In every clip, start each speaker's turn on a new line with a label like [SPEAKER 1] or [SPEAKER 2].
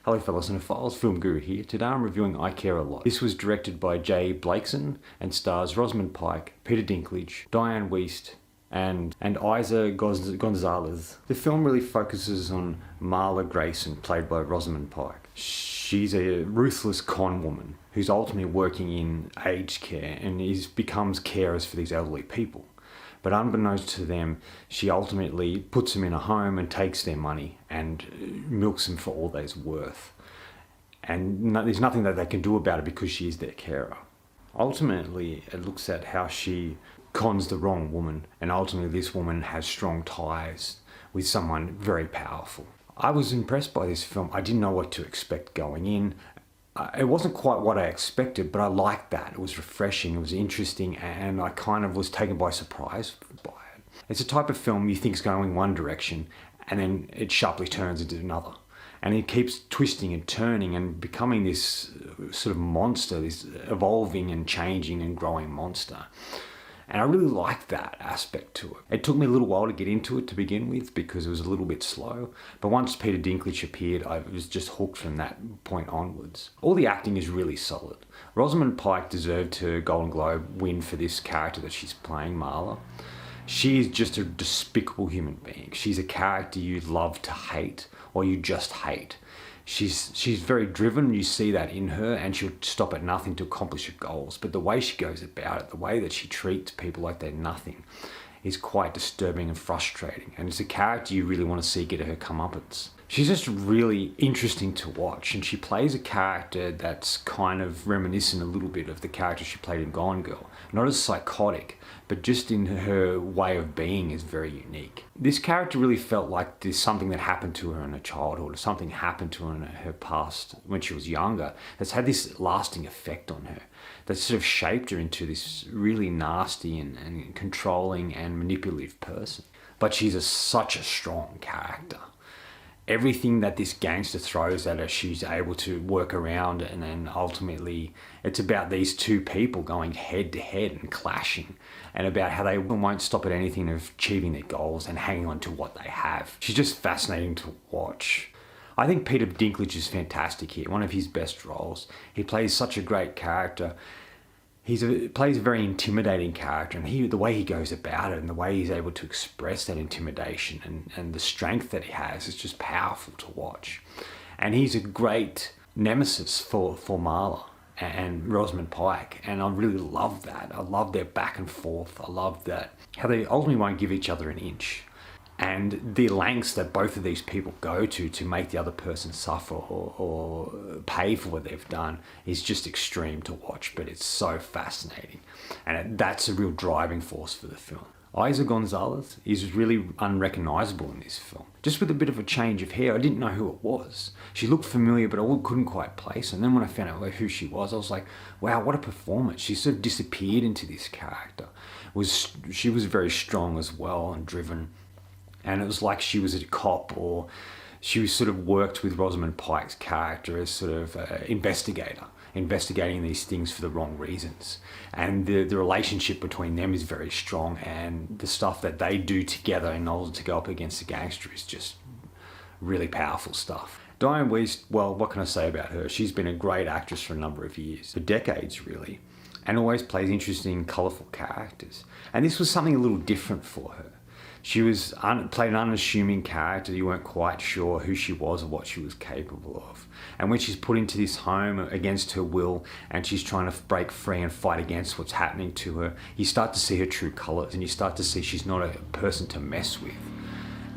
[SPEAKER 1] Hello fellow cinephiles, Film Guru here. Today I'm reviewing I Care A Lot. This was directed by Jay Blakeson and stars Rosamond Pike, Peter Dinklage, Diane Wiest, and Isa Gonzalez. The film really focuses on Marla Grayson, played by Rosamond Pike. She's a ruthless con woman who's ultimately working in aged care and becomes carers for these elderly people. But unbeknownst to them, she ultimately puts them in a home and takes their money and milks them for all they're worth. And there's nothing that they can do about it because she is their carer. Ultimately, it looks at how she cons the wrong woman, and ultimately this woman has strong ties with someone very powerful. I was impressed by this film. I didn't know what to expect going in. It wasn't quite what I expected, but I liked that. It was refreshing, it was interesting, and I kind of was taken by surprise by it. It's a type of film you think is going one direction, and then it sharply turns into another. And it keeps twisting and turning and becoming this sort of monster, this evolving and changing and growing monster. And I really liked that aspect to it. It took me a little while to get into it to begin with because it was a little bit slow. But once Peter Dinklage appeared, I was just hooked from that point onwards. All the acting is really solid. Rosamond Pike deserved her Golden Globe win for this character that she's playing, Marla. She is just a despicable human being. She's a character you love to hate or you just hate. She's very driven, you see that in her, and she'll stop at nothing to accomplish her goals. But the way she goes about it, the way that she treats people like they're nothing, is quite disturbing and frustrating. And it's a character you really want to see get her comeuppance. She's just really interesting to watch, and she plays a character that's kind of reminiscent a little bit of the character she played in Gone Girl. Not as psychotic, but just in her way of being is very unique. This character really felt like there's something that happened to her in her childhood, or something happened to her in her past when she was younger, that's had this lasting effect on her, that sort of shaped her into this really nasty and controlling and manipulative person. But she's such a strong character. Everything that this gangster throws at her, she's able to work around, and then ultimately it's about these two people going head to head and clashing, and about how they won't stop at anything of achieving their goals and hanging on to what they have. She's just fascinating to watch. I think Peter Dinklage is fantastic here, one of his best roles. He plays such a great character. He plays a very intimidating character, and the way he goes about it and the way he's able to express that intimidation and the strength that he has is just powerful to watch. And he's a great nemesis for Marla and Rosamond Pike, and I really love that. I love their back and forth. I love that how they ultimately won't give each other an inch. And the lengths that both of these people go to make the other person suffer or pay for what they've done is just extreme to watch, but it's so fascinating. And that's a real driving force for the film. Isa Gonzalez is really unrecognizable in this film. Just with a bit of a change of hair, I didn't know who it was. She looked familiar, but I couldn't quite place her. And then when I found out who she was, I was like, wow, what a performance. She sort of disappeared into this character. She was very strong as well and driven. And it was like she was a cop, or she was sort of worked with Rosamond Pike's character as sort of an investigator, investigating these things for the wrong reasons. And the relationship between them is very strong, and the stuff that they do together in order to go up against the gangster is just really powerful stuff. Diane Wiest, well, what can I say about her? She's been a great actress for a number of years, for decades really, and always plays interesting, colourful characters. And this was something a little different for her. She played an unassuming character. You weren't quite sure who she was or what she was capable of. And when she's put into this home against her will and she's trying to break free and fight against what's happening to her, you start to see her true colours, and you start to see she's not a person to mess with.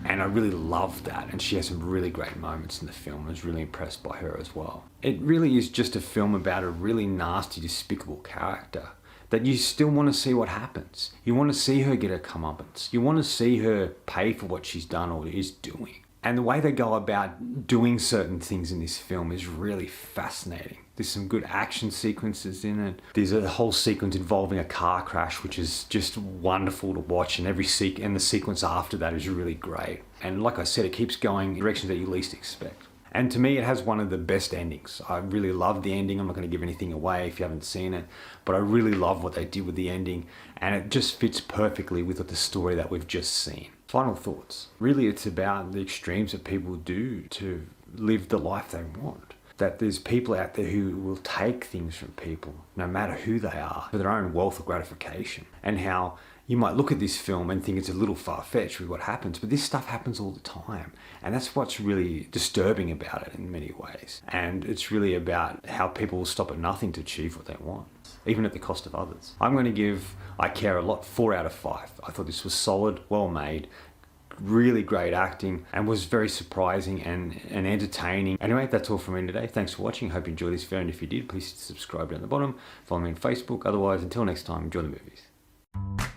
[SPEAKER 1] And I really love that, and she has some really great moments in the film. I was really impressed by her as well. It really is just a film about a really nasty, despicable character that you still want to see what happens. You want to see her get her comeuppance. You want to see her pay for what she's done or is doing. And the way they go about doing certain things in this film is really fascinating. There's some good action sequences in it. There's a whole sequence involving a car crash, which is just wonderful to watch, and the sequence after that is really great. And like I said, it keeps going in directions that you least expect. And to me, it has one of the best endings. I really love the ending. I'm not going to give anything away if you haven't seen it, but I really love what they did with the ending, and it just fits perfectly with the story that we've just seen. Final thoughts. Really, it's about the extremes that people do to live the life they want. That there's people out there who will take things from people, no matter who they are, for their own wealth or gratification. And how you might look at this film and think it's a little far-fetched with what happens, but this stuff happens all the time. And that's what's really disturbing about it in many ways. And it's really about how people will stop at nothing to achieve what they want, even at the cost of others. I'm going to give I Care a Lot 4 out of 5. I thought this was solid, well made, really great acting, and was very surprising and entertaining. Anyway, that's all from me today. Thanks for watching. Hope you enjoyed this video, and if you did, please subscribe down the bottom. Follow me on Facebook. Otherwise, until next time, enjoy the movies.